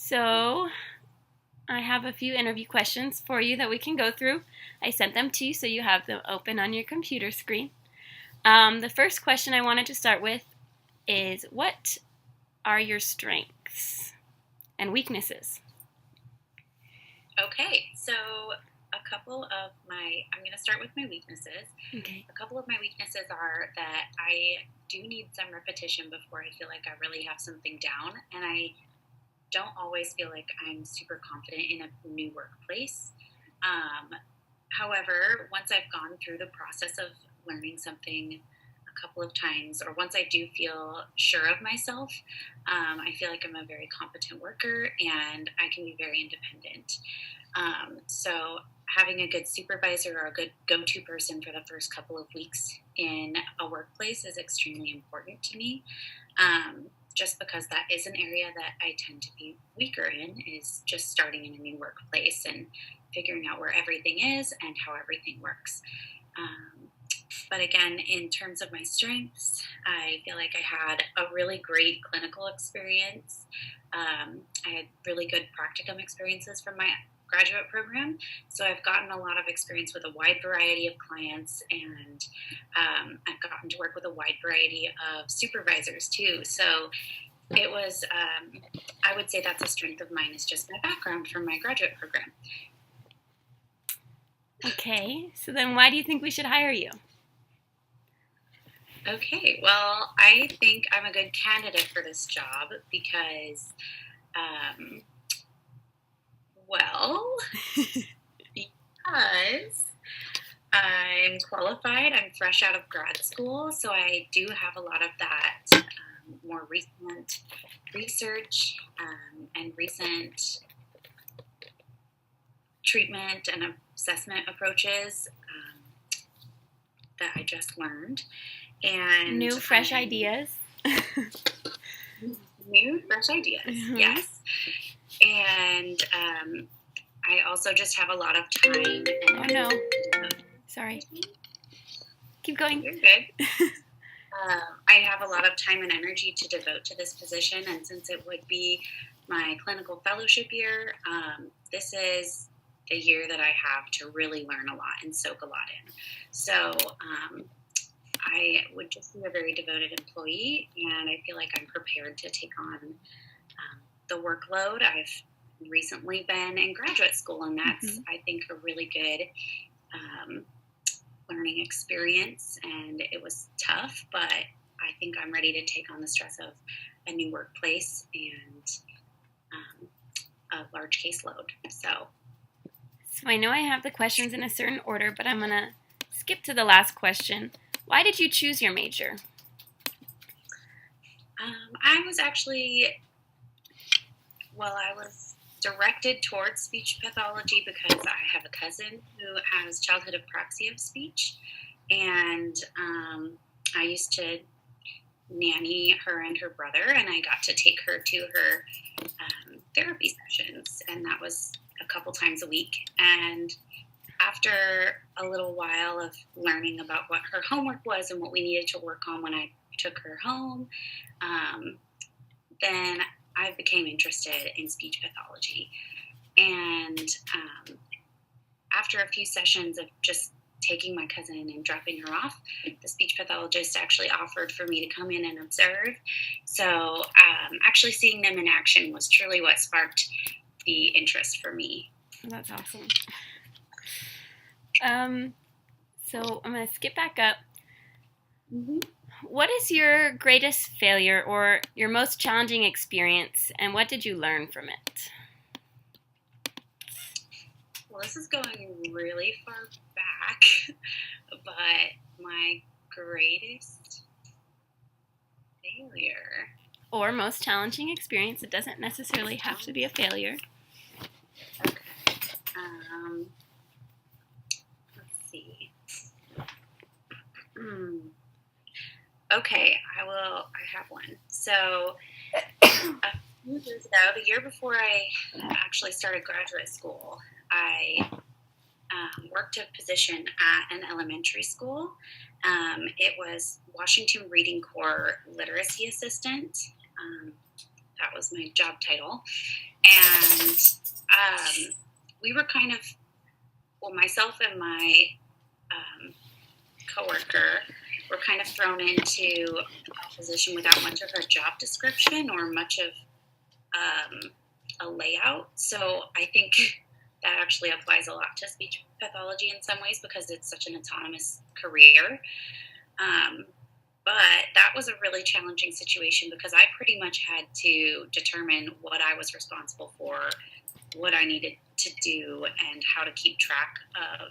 So, I have a few interview questions for you that we can go through. I sent them to you so you have them open on your computer screen. The first question I wanted to start with is what are your strengths and weaknesses? Okay, so I'm going to start with my weaknesses. Okay. A couple of my weaknesses are that I do need some repetition before I feel like I really have something down, and I don't always feel like I'm super confident in a new workplace. However, once I've gone through the process of learning something a couple of times, or once I do feel sure of myself, I feel like I'm a very competent worker and I can be very independent. So having a good supervisor or a good go-to person for the first couple of weeks in a workplace is extremely important to me. Just because that is an area that I tend to be weaker in, is just starting in a new workplace and figuring out where everything is and how everything works. But again, in terms of my strengths, I feel like I had a really great clinical experience. I had really good practicum experiences from my graduate program. So I've gotten a lot of experience with a wide variety of clients, and I've gotten to work with a wide variety of supervisors too. So it was, I would say that's a strength of mine, is just my background from my graduate program. Okay, so then why do you think we should hire you? Okay, well, I think I'm a good candidate for this job because, well, because I'm qualified, I'm fresh out of grad school, so I do have a lot of that more recent research and recent treatment and assessment approaches that I just learned. And New, fresh ideas. New, fresh ideas, yes. And I also just have a lot of time. Oh no, sorry. Keep going. You're good. I have a lot of time and energy to devote to this position, and since it would be my clinical fellowship year, this is the year that I have to really learn a lot and soak a lot in. So I would just be a very devoted employee, and I feel like I'm prepared to take on the workload. I've recently been in graduate school, and that's, I think, a really good learning experience, and it was tough, but I think I'm ready to take on the stress of a new workplace and a large caseload. So I know I have the questions in a certain order, but I'm going to skip to the last question. Why did you choose your major? I was directed towards speech pathology because I have a cousin who has childhood apraxia of speech, and I used to nanny her and her brother, and I got to take her to her therapy sessions, and that was a couple times a week. And after a little while of learning about what her homework was and what we needed to work on when I took her home, then I became interested in speech pathology. And after a few sessions of just taking my cousin and dropping her off, the speech pathologist actually offered for me to come in and observe. So actually seeing them in action was truly what sparked the interest for me. That's awesome. So I'm going to skip back up. What is your greatest failure or your most challenging experience, and what did you learn from it? Well, this is going really far back, but my greatest failure. Or most challenging experience. It doesn't necessarily have to be a failure. Okay. Let's see. Okay, I have one. So a few years ago, the year before I actually started graduate school, I worked a position at an elementary school. It was Washington Reading Corps Literacy Assistant. That was my job title. And we were kind of, myself and my coworker were kind of thrown into a position without much of a job description or much of a layout. So I think that actually applies a lot to speech pathology in some ways because it's such an autonomous career. But that was a really challenging situation because I pretty much had to determine what I was responsible for, what I needed to do, and how to keep track of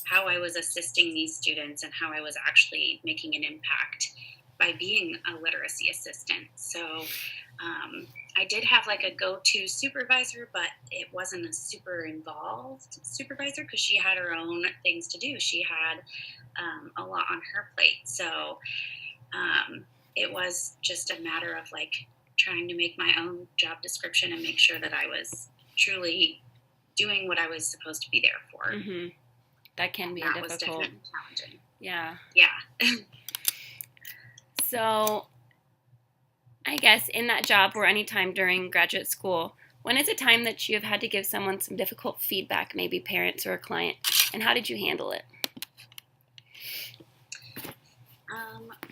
how I was assisting these students and how I was actually making an impact by being a literacy assistant. So I did have like a go-to supervisor, but it wasn't a super involved supervisor because she had her own things to do. She had a lot on her plate. So it was just a matter of like trying to make my own job description and make sure that I was truly doing what I was supposed to be there for. Mm-hmm. That can be difficult. Was definitely challenging. Yeah. Yeah. So I guess in that job or any time during graduate school, when is a time that you have had to give someone some difficult feedback, maybe parents or a client, and how did you handle it?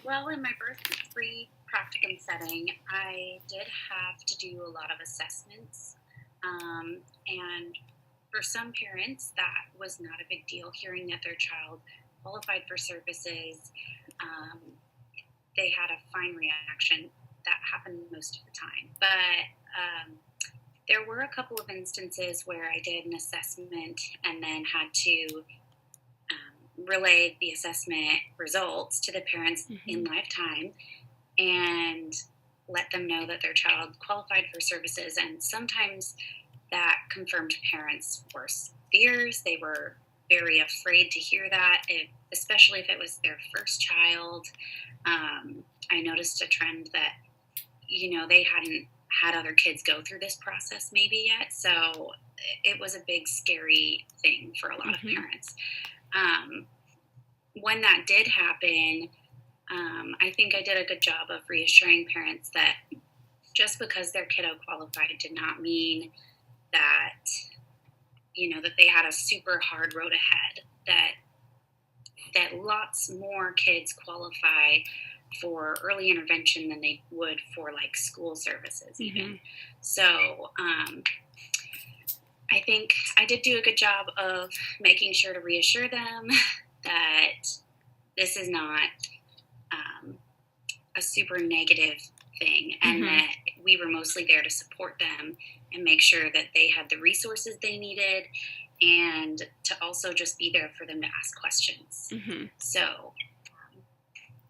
Well, in my birth-free practicum setting, I did have to do a lot of assessments. And for some parents, that was not a big deal, hearing that their child qualified for services. They had a fine reaction. That happened most of the time. But there were a couple of instances where I did an assessment and then had to relay the assessment results to the parents in lifetime and let them know that their child qualified for services. And sometimes that confirmed parents' worst fears. They were very afraid to hear that, especially if it was their first child. I noticed a trend that, they hadn't had other kids go through this process maybe yet. So it was a big, scary thing for a lot of parents. When that did happen, I think I did a good job of reassuring parents that just because their kiddo qualified did not mean that, that they had a super hard road ahead, that lots more kids qualify for early intervention than they would for like school services even. So I think I did do a good job of making sure to reassure them that this is not a super negative thing and that we were mostly there to support them and make sure that they had the resources they needed and to also just be there for them to ask questions. So,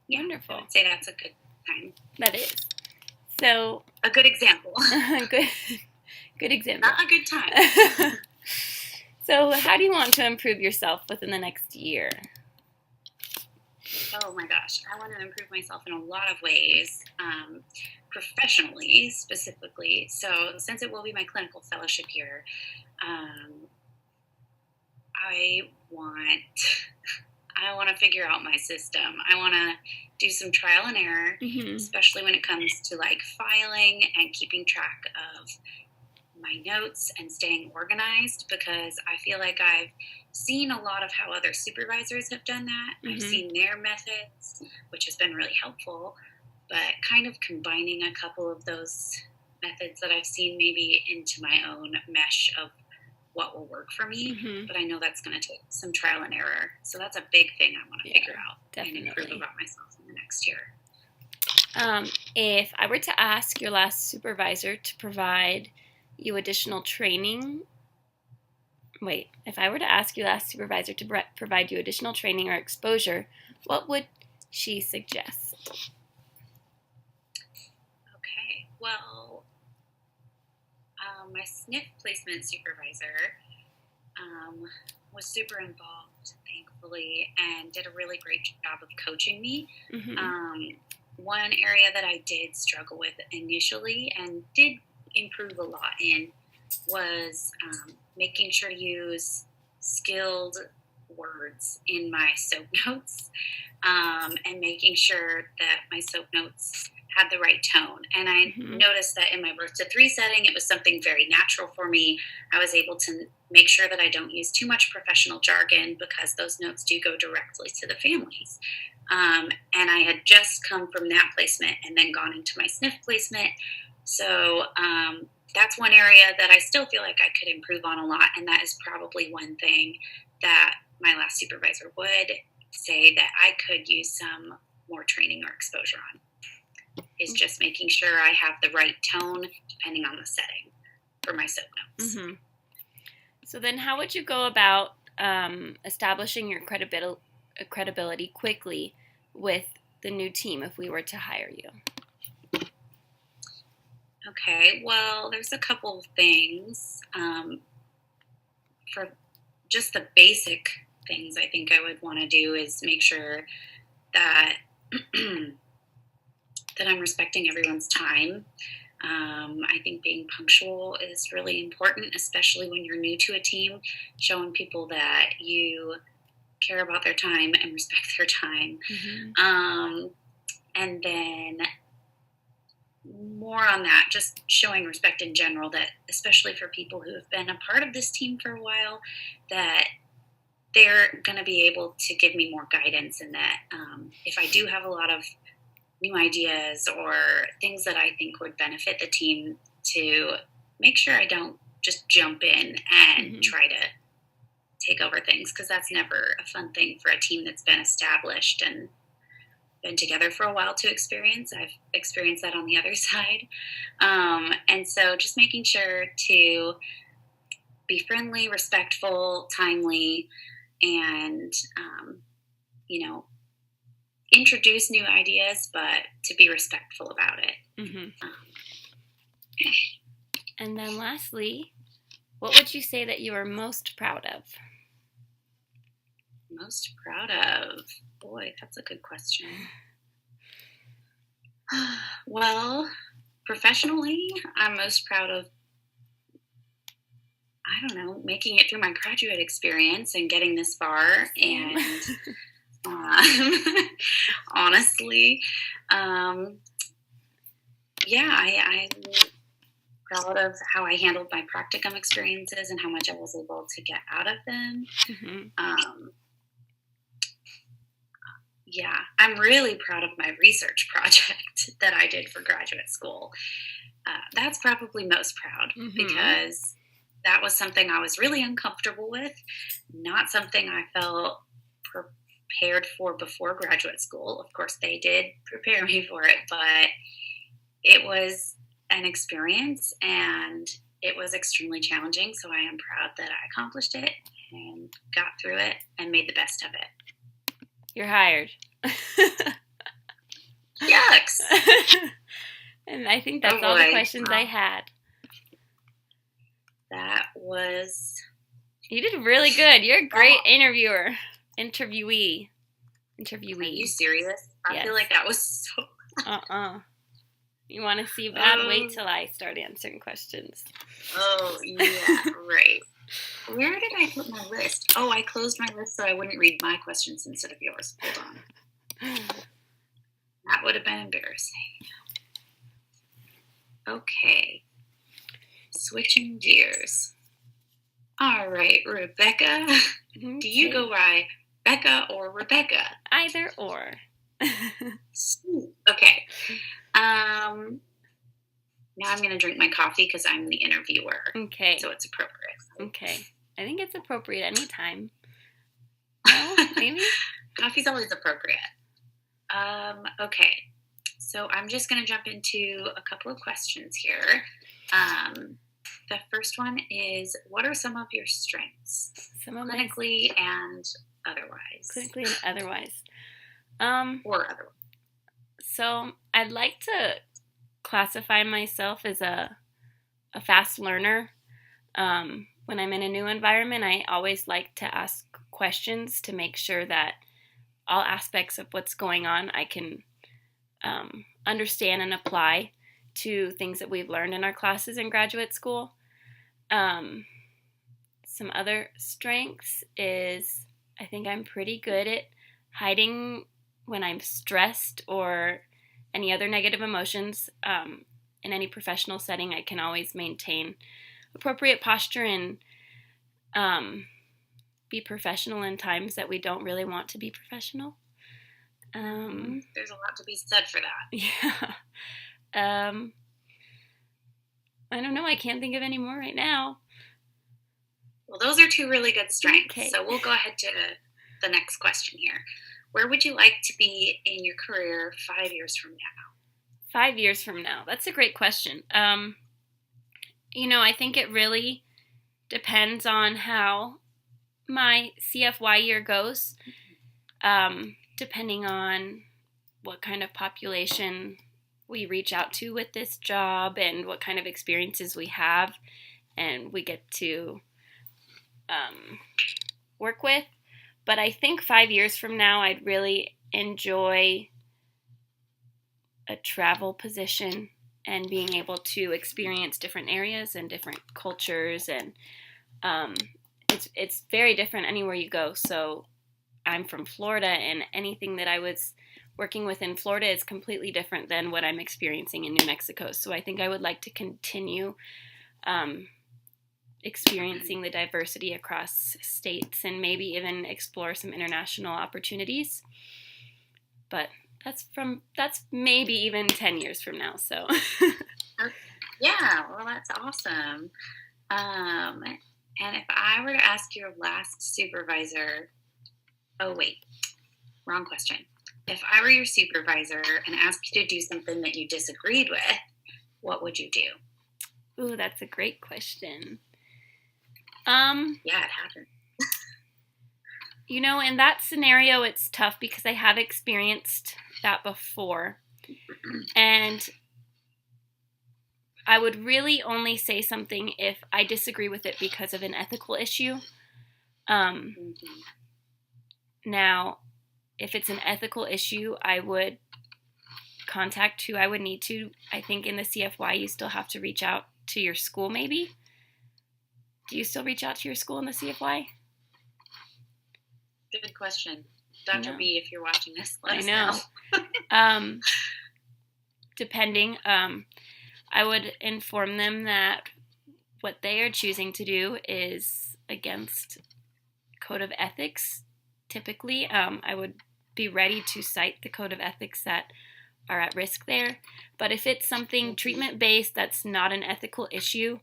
yeah, wonderful. I would say that's a good time. That is. So a good example. Good example. Not a good time. So how do you want to improve yourself within the next year? Oh my gosh, I want to improve myself in a lot of ways, professionally specifically. So since it will be my clinical fellowship year, I want to figure out my system. I want to do some trial and error, especially when it comes to like filing and keeping track of my notes and staying organized, because I feel like I've seen a lot of how other supervisors have done that. I've seen their methods, which has been really helpful, but kind of combining a couple of those methods that I've seen maybe into my own mesh of what will work for me. But I know that's going to take some trial and error. So that's a big thing I want to figure out and improve about myself in the next year. If I were to ask your last supervisor to provide you additional training, if I were to ask your last supervisor to provide you additional training or exposure, what would she suggest? Okay, well, my SNF placement supervisor was super involved, thankfully, and did a really great job of coaching me. One area that I did struggle with initially and did improve a lot in was making sure to use skilled words in my SOAP notes, and making sure that my SOAP notes had the right tone. And I noticed that in my Birth to 3 setting, it was something very natural for me. I was able to make sure that I don't use too much professional jargon because those notes do go directly to the families. And I had just come from that placement and then gone into my SNF placement. So that's one area that I still feel like I could improve on a lot. And that is probably one thing that my last supervisor would say that I could use some more training or exposure on, is just making sure I have the right tone depending on the setting for my soap notes. Mm-hmm. So then how would you go about establishing your credibility quickly with the new team if we were to hire you? Okay, well, there's a couple of things. For just the basic things I think I would want to do is make sure that that I'm respecting everyone's time. I think being punctual is really important, especially when you're new to a team, showing people that you care about their time and respect their time. And then more on that, just showing respect in general, that especially for people who have been a part of this team for a while, that they're going to be able to give me more guidance, and that if I do have a lot of new ideas or things that I think would benefit the team, to make sure I don't just jump in and try to take over things, because that's never a fun thing for a team that's been established and been together for a while to experience. I've experienced that on the other side. And so just making sure to be friendly, respectful, timely, and, introduce new ideas, but to be respectful about it. And then lastly, what would you say that you are most proud of? Most proud of? Boy, that's a good question. Well, professionally, I'm most proud of, making it through my graduate experience and getting this far. And honestly, I'm proud of how I handled my practicum experiences and how much I was able to get out of them. I'm really proud of my research project that I did for graduate school. That's probably most proud, because that was something I was really uncomfortable with, not something I felt prepared for before graduate school. Of course, they did prepare me for it, but it was an experience and it was extremely challenging. So I am proud that I accomplished it and got through it and made the best of it. You're hired. Yucks. And I think that's all the questions I had. That was... You did really good. You're a great interviewer. Interviewee. Are you serious? I feel like that was so... You want to see bad? Wait till I start answering questions. Oh, yeah, right. Where did I put my list? Oh, I closed my list so I wouldn't read my questions instead of yours. Hold on. That would have been embarrassing. Okay. Switching gears. All right, Rebecca. Okay. Do you go by Becca or Rebecca? Either or. Okay. Now I'm going to drink my coffee because I'm the interviewer. Okay. So it's appropriate. Okay. I think it's appropriate anytime. No? Maybe? Coffee's always appropriate. Okay. So I'm just going to jump into a couple of questions here. The first one is, what are some of your strengths? Clinically and otherwise. Clinically and otherwise. Or otherwise. So I'd like to classify myself as a fast learner. When I'm in a new environment, I always like to ask questions to make sure that all aspects of what's going on I can understand and apply to things that we've learned in our classes in graduate school. Some other strengths is I think I'm pretty good at hiding when I'm stressed or any other negative emotions in any professional setting, I can always maintain appropriate posture and be professional in times that we don't really want to be professional. There's a lot to be said for that. Yeah. I don't know. I can't think of any more right now. Well, those are two really good strengths. Okay. So we'll go ahead to the next question here. Where would you like to be in your career 5 years from now? 5 years from now. That's a great question. I think it really depends on how my CFY year goes, depending on what kind of population we reach out to with this job and what kind of experiences we have and we get to work with. But I think 5 years from now, I'd really enjoy a travel position and being able to experience different areas and different cultures, and it's very different anywhere you go. So I'm from Florida, and anything that I was working with in Florida is completely different than what I'm experiencing in New Mexico. So I think I would like to continue experiencing the diversity across states and maybe even explore some international opportunities. But that's maybe even 10 years from now. So yeah, well, that's awesome. And if I were to ask your last supervisor, oh wait, wrong question. If I were your supervisor and asked you to do something that you disagreed with, what would you do? Ooh, that's a great question. Yeah, it happened. In that scenario, it's tough because I have experienced that before. And I would really only say something if I disagree with it because of an ethical issue. Now, if it's an ethical issue, I would contact who I would need to. I think in the CFY, you still have to reach out to your school, maybe. Do you still reach out to your school in the CFY? Good question. Dr. B, if you're watching this, let us know. Depending, I would inform them that what they are choosing to do is against code of ethics. Typically, I would be ready to cite the code of ethics that are at risk there. But if it's something treatment-based that's not an ethical issue,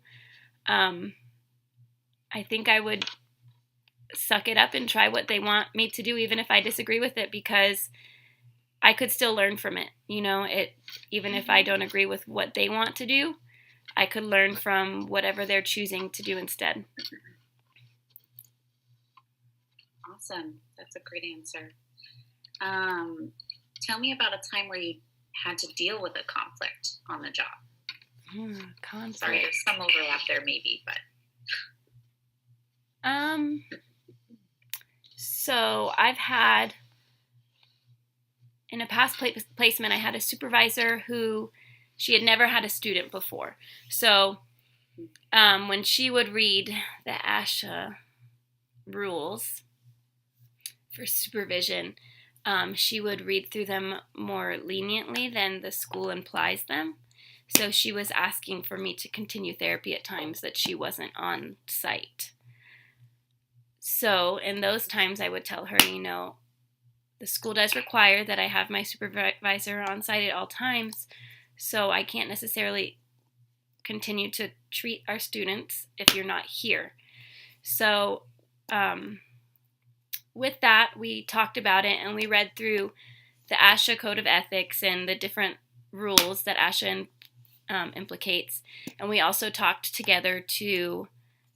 I think I would suck it up and try what they want me to do, even if I disagree with it, because I could still learn from it. Even if I don't agree with what they want to do, I could learn from whatever they're choosing to do instead. Awesome. That's a great answer. Tell me about a time where you had to deal with a conflict on the job. Conflict. Sorry, there's some overlap there maybe, but... So I've had, in a past placement, I had a supervisor who, she had never had a student before. So when she would read the ASHA rules for supervision, she would read through them more leniently than the school implies them. So she was asking for me to continue therapy at times that she wasn't on site. So in those times, I would tell her, the school does require that I have my supervisor on site at all times, so I can't necessarily continue to treat our students if you're not here. So with that, we talked about it and we read through the ASHA Code of Ethics and the different rules that ASHA implicates, and we also talked together to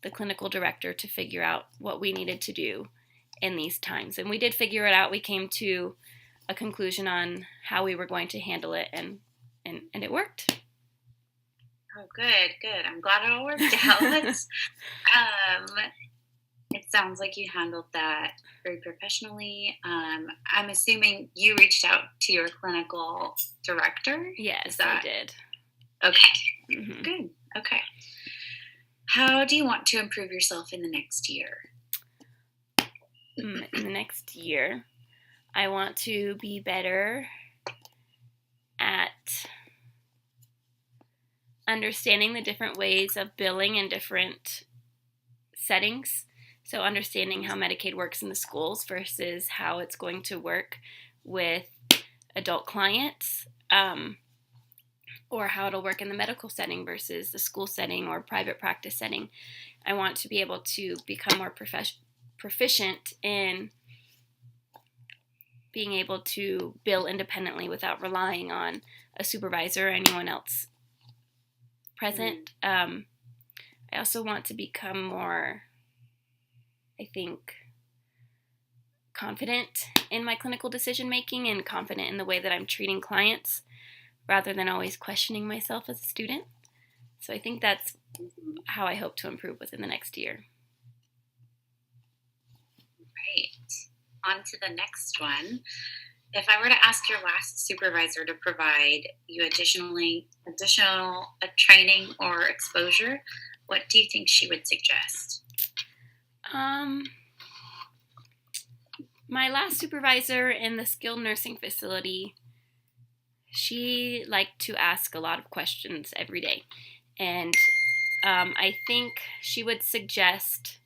the clinical director to figure out what we needed to do in these times. And we did figure it out. We came to a conclusion on how we were going to handle it, and it worked. Oh, good. I'm glad it all worked out. It sounds like you handled that very professionally. I'm assuming you reached out to your clinical director? Yes, I did. Okay. Mm-hmm. Good. Okay. How do you want to improve yourself in the next year? In the next year, I want to be better at understanding the different ways of billing in different settings. So understanding how Medicaid works in the schools versus how it's going to work with adult clients, or how it'll work in the medical setting versus the school setting or private practice setting. I want to be able to become more proficient in being able to bill independently without relying on a supervisor or anyone else present. I also want to become more, I think, confident in my clinical decision making and confident in the way that I'm treating clients rather than always questioning myself as a student. So I think that's how I hope to improve within the next year. Right. On to the next one. If I were to ask your last supervisor to provide you additional training or exposure, what do you think she would suggest? My last supervisor in the skilled nursing facility, she liked to ask a lot of questions every day. And I think she would suggest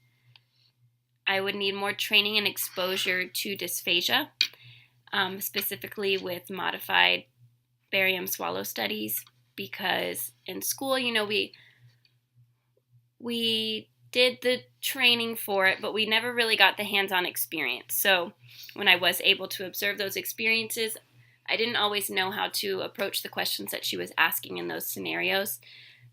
I would need more training and exposure to dysphagia, specifically with modified barium swallow studies, because in school, we did the training for it, but we never really got the hands-on experience. So when I was able to observe those experiences, I didn't always know how to approach the questions that she was asking in those scenarios.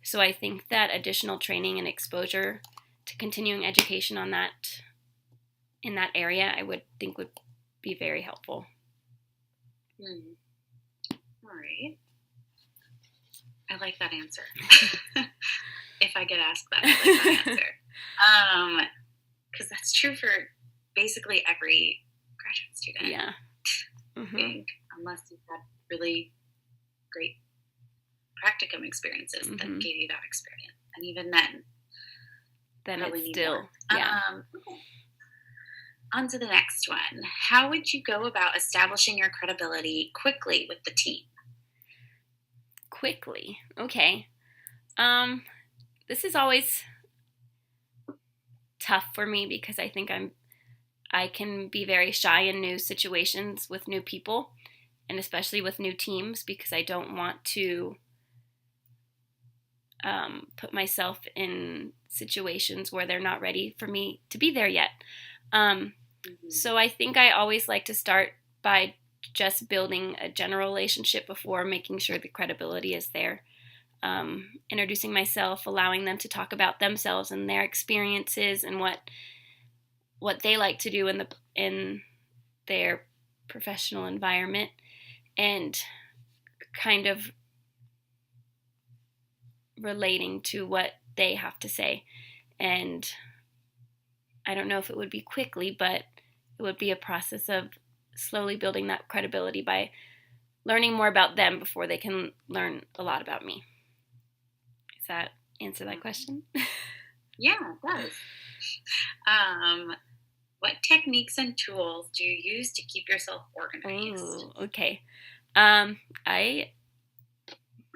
So I think that additional training and exposure to continuing education on that, in that area, I would think would be very helpful. All right. I like that answer. If I get asked that, I like that answer. Because that's true for basically every graduate student. Yeah. I think, unless you've had really great practicum experiences that gave you that experience. And even then it's still, yeah. Okay. On to the next one. How would you go about establishing your credibility quickly with the team? Quickly. Okay. This is always tough for me because I think I can be very shy in new situations with new people, and especially with new teams, because I don't want to put myself in situations where they're not ready for me to be there yet. So I think I always like to start by just building a general relationship before making sure the credibility is there. Introducing myself, allowing them to talk about themselves and their experiences and what they like to do in their professional environment, and kind of relating to what they have to say. And I don't know if it would be quickly, but it would be a process of slowly building that credibility by learning more about them before they can learn a lot about me. Does that answer that question? Yeah, it does. What techniques and tools do you use to keep yourself organized? Ooh, okay. I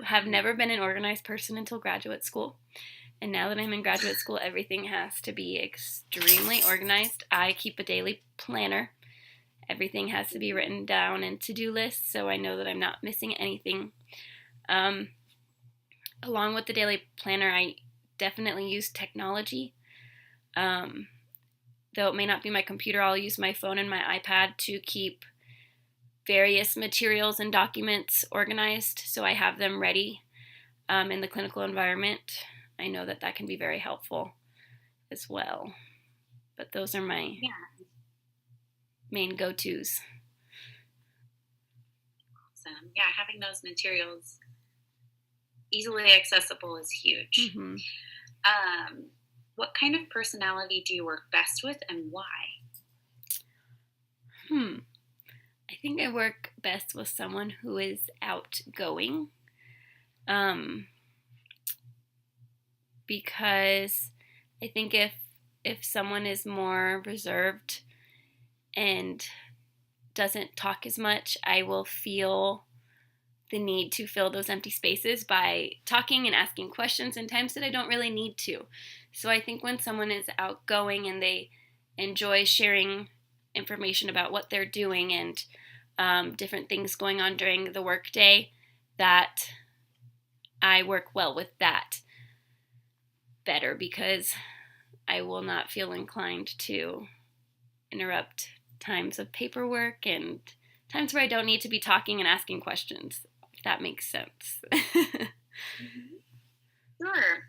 have never been an organized person until graduate school. And now that I'm in graduate school, everything has to be extremely organized. I keep a daily planner. Everything has to be written down in to-do lists, so I know that I'm not missing anything. Along with the daily planner, I definitely use technology. Though it may not be my computer, I'll use my phone and my iPad to keep various materials and documents organized so I have them ready in the clinical environment. I know that can be very helpful as well. But those are my main go-tos. Awesome. Yeah, having those materials easily accessible is huge. What kind of personality do you work best with, and why? I think I work best with someone who is outgoing. Because I think if someone is more reserved and doesn't talk as much, I will feel the need to fill those empty spaces by talking and asking questions in times that I don't really need to. So I think when someone is outgoing and they enjoy sharing information about what they're doing and different things going on during the workday, that I work well with that better, because I will not feel inclined to interrupt times of paperwork and times where I don't need to be talking and asking questions, if that makes sense. Sure.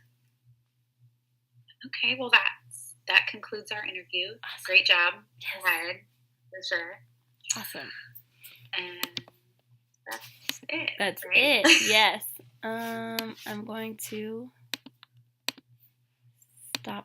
Okay, well that concludes our interview. Awesome. Great job. Yes. Go ahead, for sure. Awesome. And that's it. That's right? it. Yes. I'm going to stop